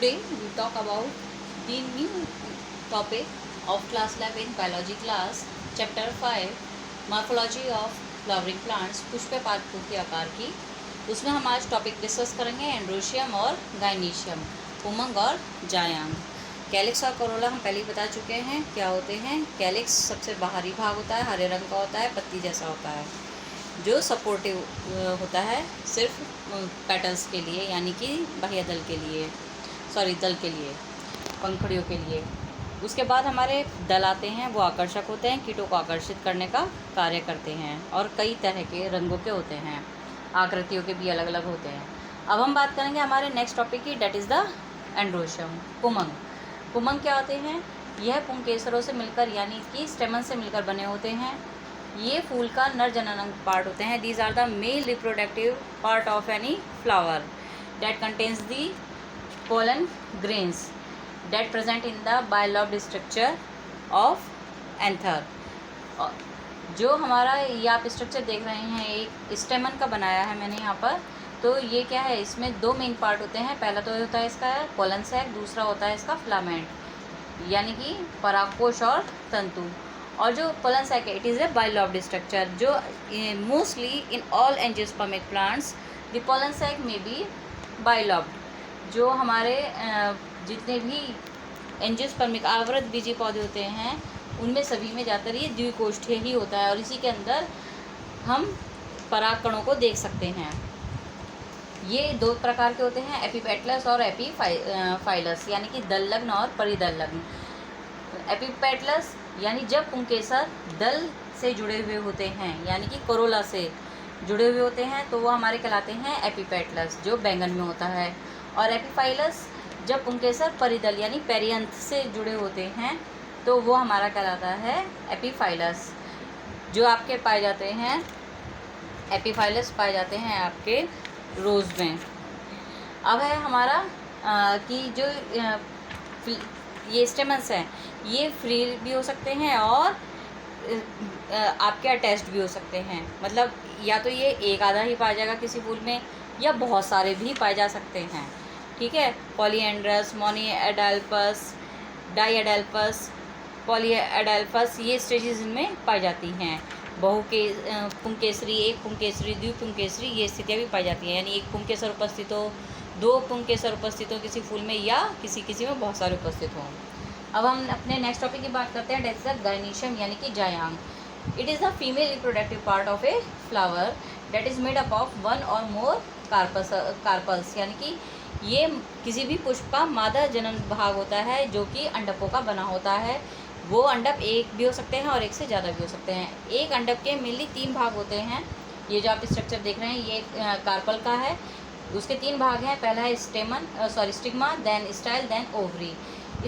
Today we talk about the new topic of class 11 biology class chapter 5 morphology of flowering plants पुष्प पादपों के आकार की। उसमें हम आज टॉपिक डिस्कस करेंगे एंड्रोशियम और गाइनीशियम, उमंग और जायांग। कैलिक्स और कोरोला हम पहले ही बता चुके हैं क्या होते हैं। कैलिक्स सबसे बाहरी भाग होता है, हरे रंग का होता है, पत्ती जैसा होता है, जो सपोर्टिव होता है सिर्फ पेटल्स के लिए, यानी कि बाह्य दल के लिए, दल के लिए, पंखुड़ियों के लिए। उसके बाद हमारे दल आते हैं, वो आकर्षक होते हैं, कीटों को आकर्षित करने का कार्य करते हैं और कई तरह के रंगों के होते हैं, आकृतियों के भी अलग अलग होते हैं। अब हम बात करेंगे हमारे नेक्स्ट टॉपिक की, डेट इज़ द एंड्रोशियम, पुमंग। पुमंग क्या होते हैं? यह पुंकेसरों से मिलकर यानी कि स्टेमन से मिलकर बने होते हैं। ये फूल का नर जननांग पार्ट होते हैं। These are the male reproductive part of any flower that contains the pollen grains that present in the bilobed structure of anther. जो हमारा ये आप स्ट्रक्चर देख रहे हैं, एक स्टेमन का बनाया है मैंने यहाँ पर। तो ये क्या है, इसमें दो मेन पार्ट होते हैं। पहला तो होता है इसका पोलन सैक, दूसरा होता है इसका फिलामेंट, यानी कि परागकोश और तंतु। और जो पोलन सैक है, it is a bilobed structure, जो mostly in all angiospermic plants the pollen sac में बी बायलॉब्ड। जो हमारे जितने भी एंजियोस्पर्मिक आवृत बीजी पौधे होते हैं, उनमें सभी में ज़्यादातर ये द्विकोष्ठीय ही होता है और इसी के अंदर हम परागकणों को देख सकते हैं। ये दो प्रकार के होते हैं, एपीपेटलस और एपीफाइलस, यानी कि दललग्न और परिदलग्न। एपीपेटलस यानी जब पुंकेसर दल से जुड़े हुए होते हैं, यानी कि कोरोला से जुड़े हुए होते हैं, तो वो हमारे कहलाते हैं एपीपेटलस, जो बैंगन में होता है। और एपीफाइलस जब पुंकेसर परिदल यानी पेरियंथ से जुड़े होते हैं, तो वो हमारा कहलाता है एपीफाइलस। जो आपके पाए जाते हैं, एपीफाइलस पाए जाते हैं आपके रोज़ में। अब है हमारा कि जो ये स्टेमन्स हैं, ये फ्री भी हो सकते हैं और आपके अटैच्ड भी हो सकते हैं। मतलब या तो ये एक आधा ही पाया जाएगा किसी फूल में, या बहुत सारे भी पाए जा सकते हैं। ठीक है, पॉलीएंड्रस, मोनीएडाल्पस, डाईएडाल्पस, पॉलीएडाल्पस, ये स्टेजेस इनमें पाई जाती हैं। पुंकेसरी, एक पुंकेसरी, द्विपुंकेसरी, ये स्थितियाँ भी पाई जाती हैं। यानी एक पुंकेसर उपस्थित हो, दो पुंकेसर उपस्थित हो किसी फूल में, या किसी किसी में बहुत सारे उपस्थित हों। अब हम अपने नेक्स्ट टॉपिक की बात करते हैं, डेट इज द गाइनीशियम यानी कि जायांग। It is the female reproductive part of a flower that is made up of one or more carpals, यानी कि ये किसी भी पुष्प का मादा जनन भाग होता है, जो कि अंडकों का बना होता है। वो अंडक एक भी हो सकते हैं और एक से ज़्यादा भी हो सकते हैं। एक अंडक के मेनली तीन भाग होते हैं। ये जो आप स्ट्रक्चर देख रहे हैं, ये कार्पल का है। उसके तीन भाग हैं, पहला है stigma, then style, then ovary.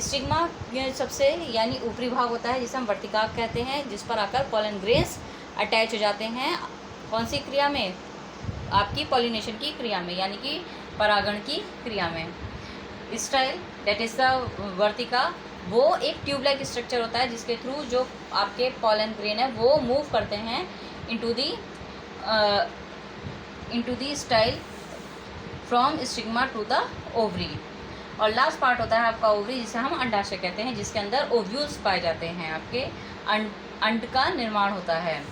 Stigma सबसे यानी ऊपरी भाग होता है, जिसे हम वर्तिकाक कहते हैं, जिस पर आकर पोलन ग्रेन्स अटैच हो जाते हैं। कौन सी क्रिया में? आपकी पॉलिनेशन की क्रिया में, यानी कि परागण की क्रिया में। स्टाइल दैट इज़ द वर्तिका, वो एक ट्यूब-लाइक स्ट्रक्चर होता है, जिसके थ्रू जो आपके पोलन ग्रेन है वो मूव करते हैं into the style from stigma to the ovary. और लास्ट पार्ट होता है आपका ओवरी, जिसे हम अंडाशय कहते हैं, जिसके अंदर ओव्यूल्स पाए जाते हैं, आपके अंड का निर्माण होता है।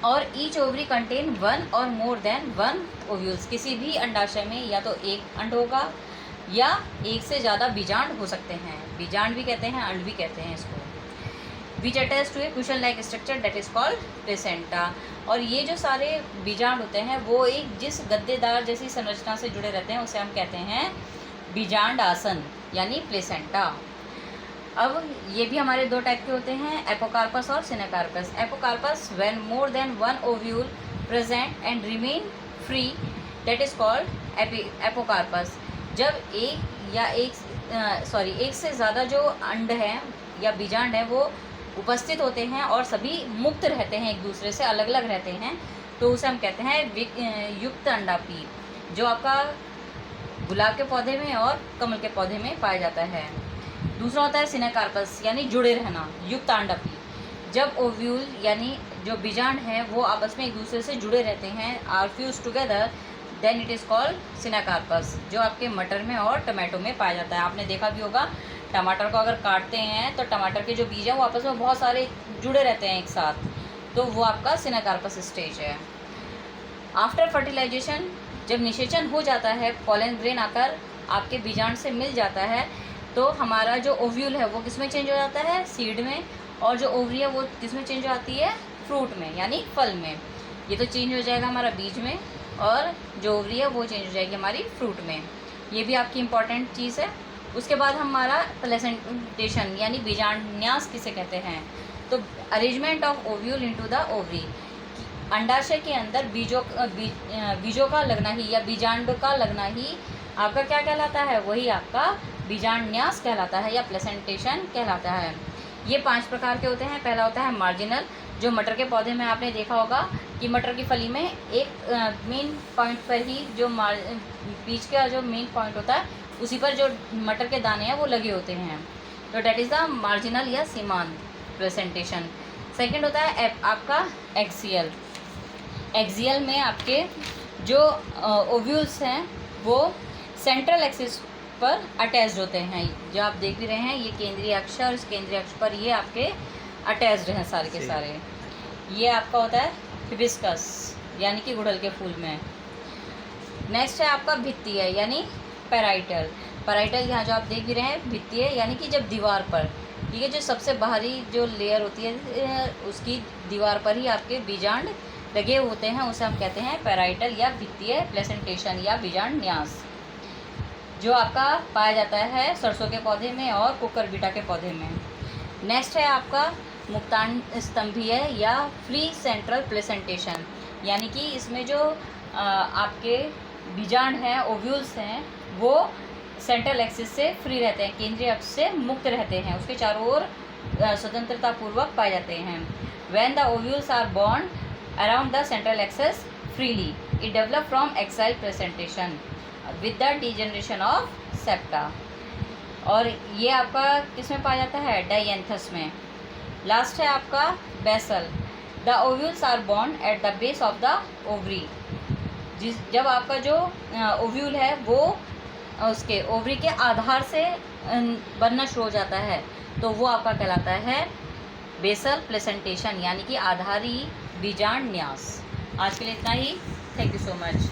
और each ovary contain one or more than one ovules. किसी भी अंडाशय में या तो एक अंड होगा या एक से ज़्यादा बीजांड हो सकते हैं। बीजांड भी कहते हैं, अंड भी कहते हैं इसको। Which attach to a cushion like structure that is called placenta. और ये जो सारे बीजांड होते हैं, वो एक जिस गद्देदार जैसी संरचना से जुड़े रहते हैं, उसे हम कहते हैं बीजांड आसन, यानी प्लेसेंटा। अब ये भी हमारे दो टाइप के होते हैं, एपोकार्पस और syncarpous. Apocarpous when more than one ovule present and remain free that is called apocarpous. जब एक से ज़्यादा जो अंड हैं या बीजांड हैं, वो उपस्थित होते हैं और सभी मुक्त रहते हैं, एक दूसरे से अलग अलग रहते हैं, तो उसे हम कहते हैं युक्त अंडापी, जो आपका गुलाब के पौधे में और कमल के पौधे में पाया जाता है। दूसरा होता है सिनेकार्पस, यानी जुड़े रहना, युक्त अंडापी। जब ओव्यूल यानी जो बीजांड हैं वो आपस में एक दूसरे से जुड़े रहते हैं, are fused together, then it is called syncarpous, जो आपके मटर में और टमाटो में पाया जाता है। आपने देखा भी होगा, टमाटर को अगर काटते हैं तो टमाटर के जो बीज हैं वो आपस में बहुत सारे जुड़े रहते हैं एक साथ, तो वो आपका सिनाकार्पस स्टेज है। आफ्टर फर्टिलाइजेशन, जब निषेचन हो जाता है, पॉलन ग्रेन आकर आपके बीजांड से मिल जाता है, तो हमारा जो ओव्यूल है वो किस में चेंज हो जाता है, सीड में, और जो ओवरी है वो किस में चेंज हो जाती है, फ्रूट में यानी फल में। ये तो चेंज हो जाएगा हमारा बीज में, और जो ओवरी है वो चेंज हो जाएगी हमारी फ्रूट में। ये भी आपकी इंपॉर्टेंट चीज़ है। उसके बाद हमारा प्लेसेंटेशन यानी बीजांडन्यास किसे कहते हैं, तो arrangement of ovule into the ovary, अंडाशय के अंदर बीजों का लगना ही या बीजांड का लगना ही आपका क्या कहलाता है, वही आपका बीजांडन्यास कहलाता है या प्लेसेंटेशन कहलाता है। ये 5 प्रकार के होते हैं। पहला होता है मार्जिनल, जो मटर के पौधे में आपने देखा होगा कि मटर की फली में एक मेन पॉइंट पर ही जो बीज का जो मेन पॉइंट होता है उसी पर जो मटर के दाने हैं वो लगे होते हैं, तो डेट इज़ द मार्जिनल या सीमांत प्रेजेंटेशन। सेकंड होता है आपका एक्सियल। एक्सियल में आपके जो ओव्यूल्स हैं वो सेंट्रल एक्सिस पर अटैच्ड होते हैं। जो आप देख भी रहे हैं, ये केंद्रीय अक्ष और इस केंद्रीय अक्ष पर ये आपके अटैच्ड हैं सारे के सारे। ये आपका होता है हिबिस्कस यानी कि गुड़हल के फूल में। नेक्स्ट है आपका भित्तीय यानी पैराइटल। पैराइटल यहाँ जो आप देख भी रहे हैं, भित्तीय यानी कि जब दीवार पर, ठीक है, जो सबसे बाहरी जो लेयर होती है उसकी दीवार पर ही आपके बीजांड लगे होते हैं, उसे हम कहते हैं पैराइटल या भित्तीय प्लेसेंटेशन या बीजांडन्यास, जो आपका पाया जाता है सरसों के पौधे में और कुकुरबिटा के पौधे में। नेक्स्ट है आपका मुक्तान स्तंभीय या फ्री सेंट्रल प्लेसेंटेशन, यानी कि इसमें जो आपके बीजांड हैं, ओव्यूल्स हैं, वो सेंट्रल एक्सिस से फ्री रहते हैं, केंद्रीय अक्ष से मुक्त रहते हैं, उसके चारों ओर स्वतंत्रता पूर्वक पाए जाते हैं। When the ovules are borne around the central axis freely, it develop from axile presentation with the degeneration of septa. और ये आपका किस में पाया जाता है, डायंथस में। लास्ट है आपका basal. The ovules are borne at the base of the ovary, जब आपका जो ओव्यूल है वो उसके ओवरी के आधार से बनना शुरू हो जाता है, तो वो आपका कहलाता है बेसल प्लेसेंटेशन यानी कि आधारी बीजांडन्यास। आज के लिए इतना ही। Thank you so much.